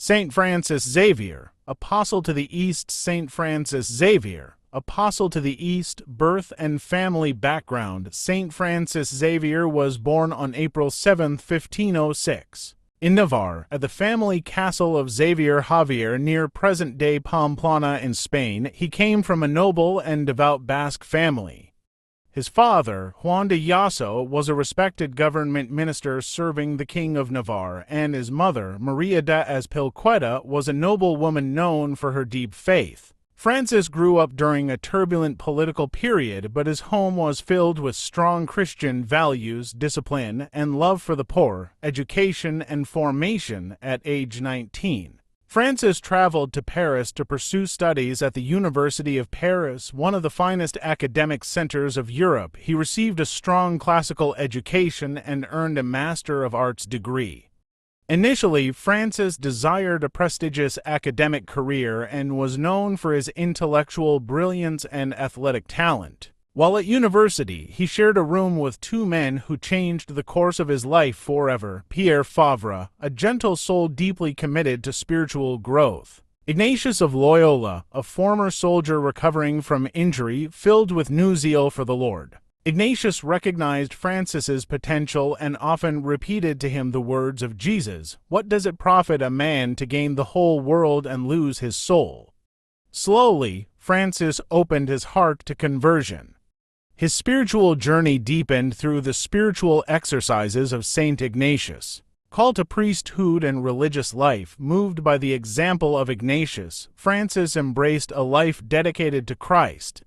Saint Francis Xavier, Apostle to the East. Saint Francis Xavier, Apostle to the East. Birth and family background. Saint Francis Xavier was born on April 7, 1506, in Navarre, at the family castle of Xavier near present-day Pamplona in Spain. He came from a noble and devout Basque family. His father, Juan de Yasso, was a respected government minister serving the King of Navarre, and his mother, Maria de Azpilcueta, was a noble woman known for her deep faith. Francis grew up during a turbulent political period, but his home was filled with strong Christian values, discipline, and love for the poor, education, and formation. At age 19, Francis traveled to Paris to pursue studies at the University of Paris, one of the finest academic centers of Europe. He received a strong classical education and earned a Master of Arts degree. Initially, Francis desired a prestigious academic career and was known for his intellectual brilliance and athletic talent. While at university, he shared a room with two men who changed the course of his life forever: Pierre Favre, a gentle soul deeply committed to spiritual growth; Ignatius of Loyola, a former soldier recovering from injury, filled with new zeal for the Lord. Ignatius recognized Francis's potential and often repeated to him the words of Jesus, "What does it profit a man to gain the whole world and lose his soul?" Slowly, Francis opened his heart to conversion. His spiritual journey deepened through the spiritual exercises of Saint Ignatius. Called to priesthood and religious life, moved by the example of Ignatius, Francis embraced a life dedicated to Christ.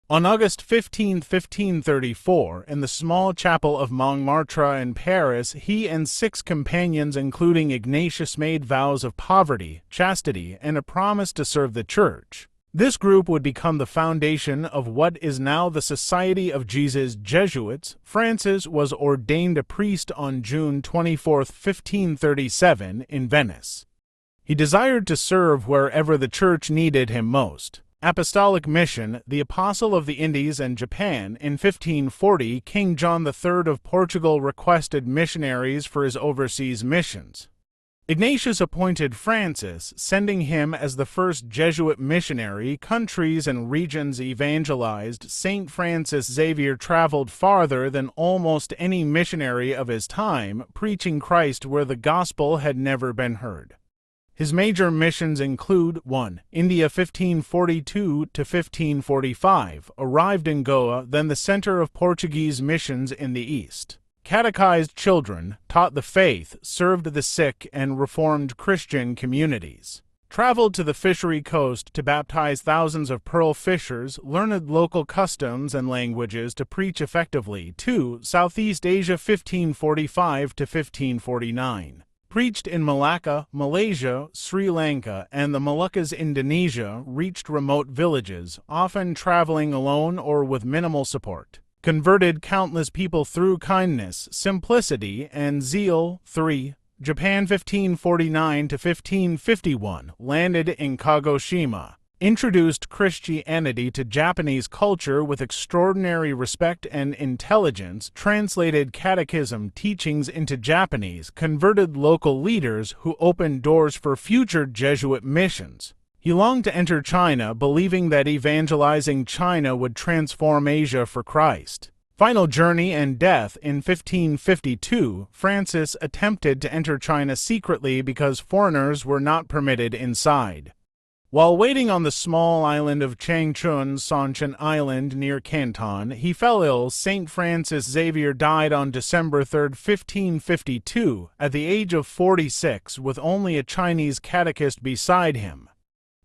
On August 15, 1534, in the small chapel of Montmartre in Paris, he and 6 companions, including Ignatius, made vows of poverty, chastity, and a promise to serve the Church. This group would become the foundation of what is now the Society of Jesus Jesuits. Francis was ordained a priest on June 24, 1537, in Venice. He desired to serve wherever the Church needed him most. Apostolic mission: the Apostle of the Indies and Japan. In 1540, King John III of Portugal requested missionaries for his overseas missions. Ignatius appointed Francis, sending him as the first Jesuit missionary. Countries and regions evangelized. Saint Francis Xavier traveled farther than almost any missionary of his time, preaching Christ where the gospel had never been heard. His major missions include: 1. India 1542 to 1545, arrived in Goa, then the center of Portuguese missions in the East. Catechized children, taught the faith, served the sick, and reformed Christian communities. Traveled to the fishery coast to baptize thousands of pearl fishers, learned local customs and languages to preach effectively. 2. Southeast Asia 1545 to 1549. Preached in Malacca, Malaysia, Sri Lanka, and the Moluccas. Indonesia, reached remote villages, often traveling alone or with minimal support. Converted countless people through kindness, simplicity, and zeal. 3. Japan 1549 to 1551, landed in Kagoshima. Introduced Christianity to Japanese culture with extraordinary respect and intelligence, translated catechism teachings into Japanese, converted local leaders who opened doors for future Jesuit missions. He longed to enter China, believing that evangelizing China would transform Asia for Christ. Final journey and death. In 1552, Francis attempted to enter China secretly because foreigners were not permitted inside. While waiting on the small island of Changchun, Sanshan Island near Canton, he fell ill. Saint Francis Xavier died on December 3, 1552, at the age of 46, with only a Chinese catechist beside him.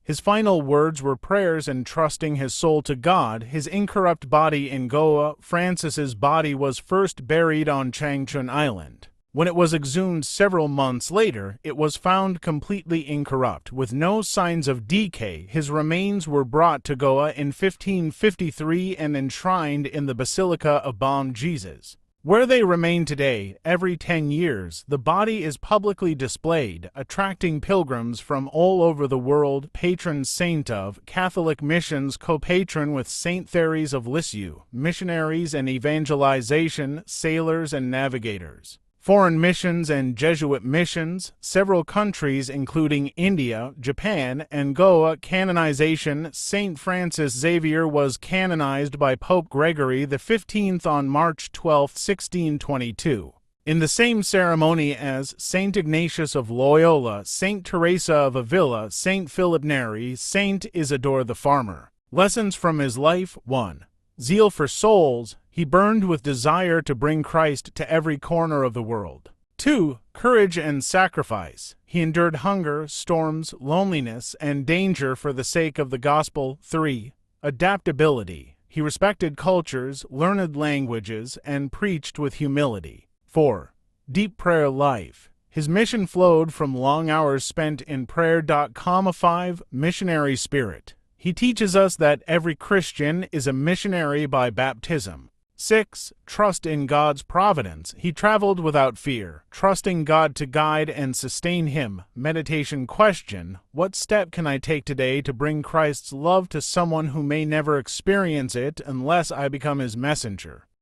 His final words were prayers entrusting his soul to God. His incorrupt body in Goa. Francis's body was first buried on Changchun Island. When it was exhumed several months later, it was found completely incorrupt, with no signs of decay. His remains were brought to Goa in 1553 and enshrined in the Basilica of Bom Jesus, where they remain today. Every 10 years, the body is publicly displayed, attracting pilgrims from all over the world. Patron saint of Catholic missions, co-patron with Saint Therese of Lisieux, missionaries and evangelization, sailors and navigators. Foreign missions and Jesuit missions, several countries including India, Japan, and Goa. Canonization. Saint Francis Xavier was canonized by Pope Gregory XV on March 12, 1622. In the same ceremony as Saint Ignatius of Loyola, Saint Teresa of Avila, Saint Philip Neri, Saint Isidore the Farmer. Lessons from his life. 1. Zeal for souls. He burned with desire to bring Christ to every corner of the world. 2. Courage and sacrifice. He endured hunger, storms, loneliness, and danger for the sake of the gospel. 3. Adaptability. He respected cultures, learned languages, and preached with humility. 4. Deep prayer life. His mission flowed from long hours spent in prayer. 5. Missionary spirit. He teaches us that every Christian is a missionary by baptism. 6. Trust in God's providence. He traveled without fear, trusting God to guide and sustain him. Meditation question: what step can I take today to bring Christ's love to someone who may never experience it unless I become his messenger?